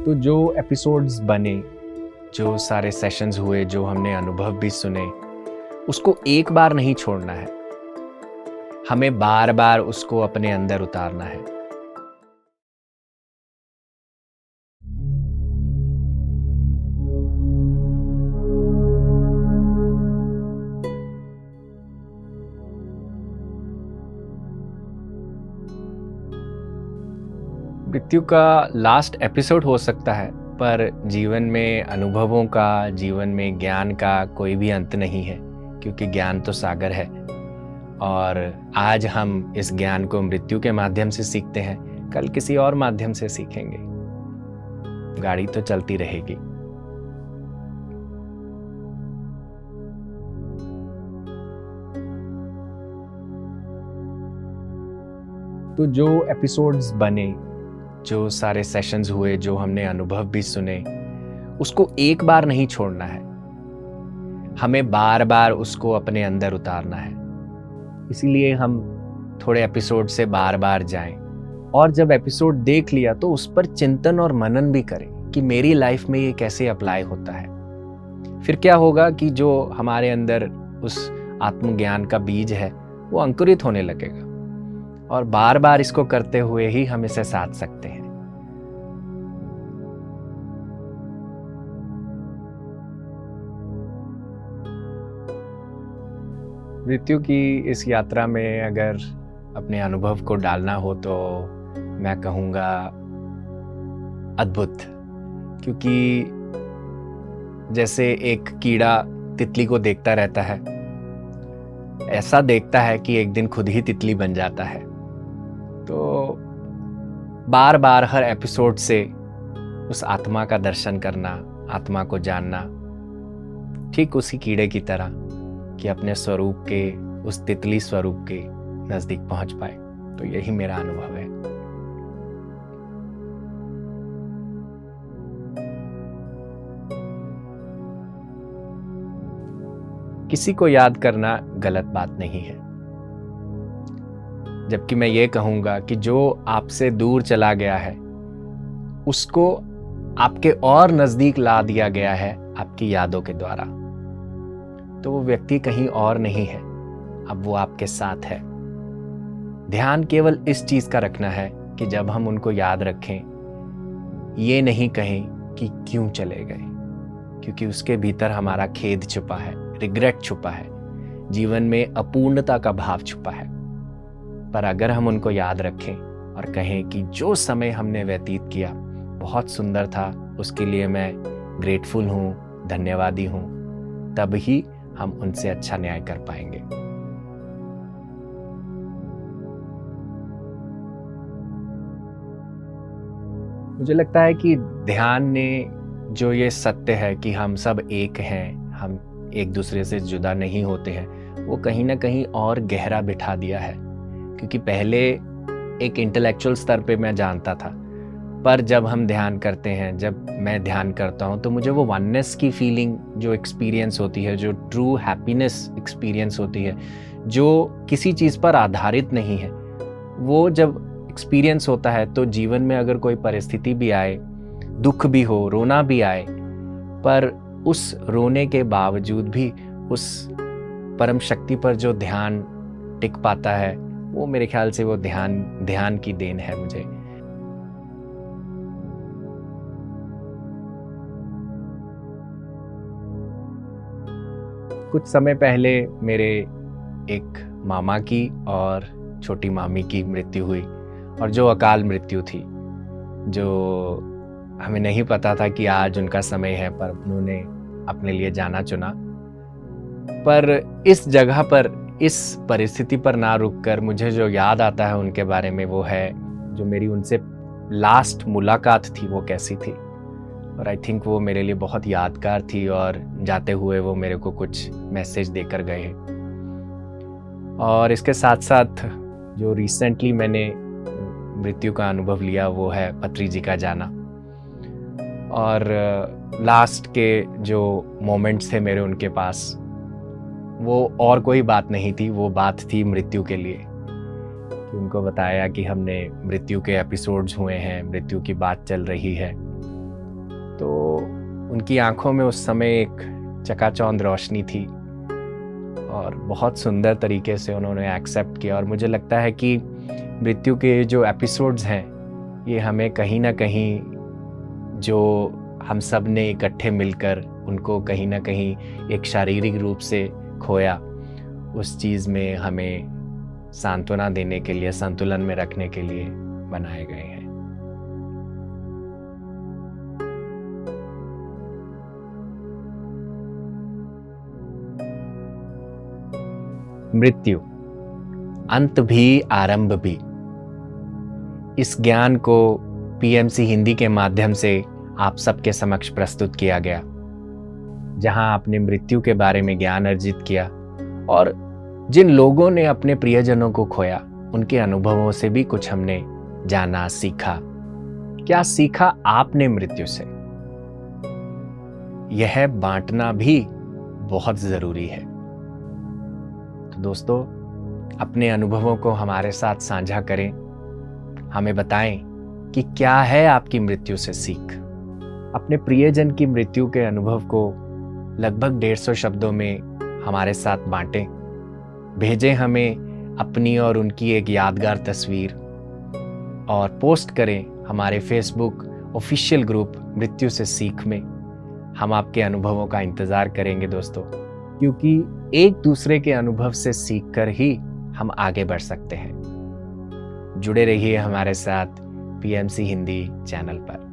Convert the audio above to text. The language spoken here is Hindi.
तो जो एपिसोड्स बने, जो सारे सेशंस हुए, जो हमने अनुभव भी सुने, उसको एक बार नहीं छोड़ना है। हमें बार-बार उसको अपने अंदर उतारना है। मृत्यु का लास्ट एपिसोड हो सकता है, पर जीवन में अनुभवों का, जीवन में ज्ञान का कोई भी अंत नहीं है, क्योंकि ज्ञान तो सागर है। और आज हम इस ज्ञान को मृत्यु के माध्यम से सीखते हैं, कल किसी और माध्यम से सीखेंगे। गाड़ी तो चलती रहेगी। तो जो एपिसोड्स बने, जो सारे सेशंस हुए, जो हमने अनुभव भी सुने, उसको एक बार नहीं छोड़ना है। हमें बार-बार उसको अपने अंदर उतारना है। इसीलिए हम थोड़े एपिसोड से बार-बार जाएं। और जब एपिसोड देख लिया तो उस पर चिंतन और मनन भी करें कि मेरी लाइफ में ये कैसे अप्लाई होता है। फिर क्या होगा कि जो हमारे अंदर उस आत्मज्ञान का बीज है, वो अंकुरित होने लगेगा। और बार-बार इसको करते हुए ही हम इसे साध सकते हैं। मृत्यु की इस यात्रा में अगर अपने अनुभव को डालना हो तो मैं कहूँगा अद्भुत। क्योंकि जैसे एक कीड़ा तितली को देखता रहता है, ऐसा देखता है कि एक दिन खुद ही तितली बन जाता है। तो बार बार हर एपिसोड से उस आत्मा का दर्शन करना, आत्मा को जानना, ठीक उसी कीड़े की तरह कि अपने स्वरूप के, उस तितली स्वरूप के नजदीक पहुंच पाए। तो यही मेरा अनुभव है। किसी को याद करना गलत बात नहीं है, जबकि मैं ये कहूँगा कि जो आपसे दूर चला गया है उसको आपके और नज़दीक ला दिया गया है आपकी यादों के द्वारा। तो वो व्यक्ति कहीं और नहीं है, अब वो आपके साथ है। ध्यान केवल इस चीज़ का रखना है कि जब हम उनको याद रखें, ये नहीं कहें कि क्यों चले गए, क्योंकि उसके भीतर हमारा खेद छुपा है, रिग्रेट छुपा है, जीवन में अपूर्णता का भाव छुपा है। पर अगर हम उनको याद रखें और कहें कि जो समय हमने व्यतीत किया बहुत सुंदर था, उसके लिए मैं ग्रेटफुल हूँ, धन्यवादी हूँ, तब ही हम उनसे अच्छा न्याय कर पाएंगे। मुझे लगता है कि ध्यान ने जो ये सत्य है कि हम सब एक हैं, हम एक दूसरे से जुदा नहीं होते हैं, वो कहीं ना कहीं और गहरा बिठा दिया है। क्योंकि पहले एक इंटेलेक्चुअल स्तर पे मैं जानता था, पर जब हम ध्यान करते हैं, जब मैं ध्यान करता हूँ, तो मुझे वो वननेस की फीलिंग जो एक्सपीरियंस होती है, जो ट्रू हैप्पीनेस एक्सपीरियंस होती है, जो किसी चीज़ पर आधारित नहीं है, वो जब एक्सपीरियंस होता है तो जीवन में अगर कोई परिस्थिति भी आए, दुख भी हो, रोना भी आए, पर उस रोने के बावजूद भी उस परम शक्ति पर जो ध्यान टिक पाता है, वो मेरे ख्याल से वो ध्यान की देन है मुझे। कुछ समय पहले मेरे एक मामा की और छोटी मामी की मृत्यु हुई, और जो अकाल मृत्यु थी, जो हमें नहीं पता था कि आज उनका समय है, पर उन्होंने अपने लिए जाना चुना। पर इस जगह पर, इस परिस्थिति पर ना रुककर मुझे जो याद आता है उनके बारे में, वो है जो मेरी उनसे लास्ट मुलाकात थी वो कैसी थी। और आई थिंक वो मेरे लिए बहुत यादगार थी, और जाते हुए वो मेरे को कुछ मैसेज देकर गए। और इसके साथ साथ जो रिसेंटली मैंने मृत्यु का अनुभव लिया वो है पत्री जी का जाना। और लास्ट के जो मोमेंट्स थे मेरे उनके पास, वो और कोई बात नहीं थी, वो बात थी मृत्यु के लिए। कि उनको बताया कि हमने मृत्यु के एपिसोड्स हुए हैं, मृत्यु की बात चल रही है, तो उनकी आंखों में उस समय एक चकाचौंध रोशनी थी और बहुत सुंदर तरीके से उन्होंने एक्सेप्ट किया। और मुझे लगता है कि मृत्यु के जो एपिसोड्स हैं ये हमें कहीं ना कहीं, जो हम सब ने इकट्ठे मिलकर उनको कहीं ना कहीं एक शारीरिक रूप से खोया, उस चीज़ में हमें सांत्वना देने के लिए, संतुलन में रखने के लिए बनाए गए हैं। मृत्यु, अंत भी आरंभ भी। इस ज्ञान को पीएमसी हिंदी के माध्यम से आप सबके समक्ष प्रस्तुत किया गया, जहां आपने मृत्यु के बारे में ज्ञान अर्जित किया और जिन लोगों ने अपने प्रियजनों को खोया उनके अनुभवों से भी कुछ हमने जाना, सीखा। क्या सीखा आपने मृत्यु से? यह बांटना भी बहुत जरूरी है। तो दोस्तों, अपने अनुभवों को हमारे साथ साझा करें, हमें बताएं कि क्या है आपकी मृत्यु से सीख। अपने प्रियजन की मृत्यु के अनुभव को लगभग 150 शब्दों में हमारे साथ बांटें। भेजें हमें अपनी और उनकी एक यादगार तस्वीर और पोस्ट करें हमारे फेसबुक ऑफिशियल ग्रुप मृत्यु से सीख में। हम आपके अनुभवों का इंतज़ार करेंगे दोस्तों, क्योंकि एक दूसरे के अनुभव से सीखकर ही हम आगे बढ़ सकते हैं। जुड़े रहिए हमारे साथ पीएमसी हिंदी चैनल पर।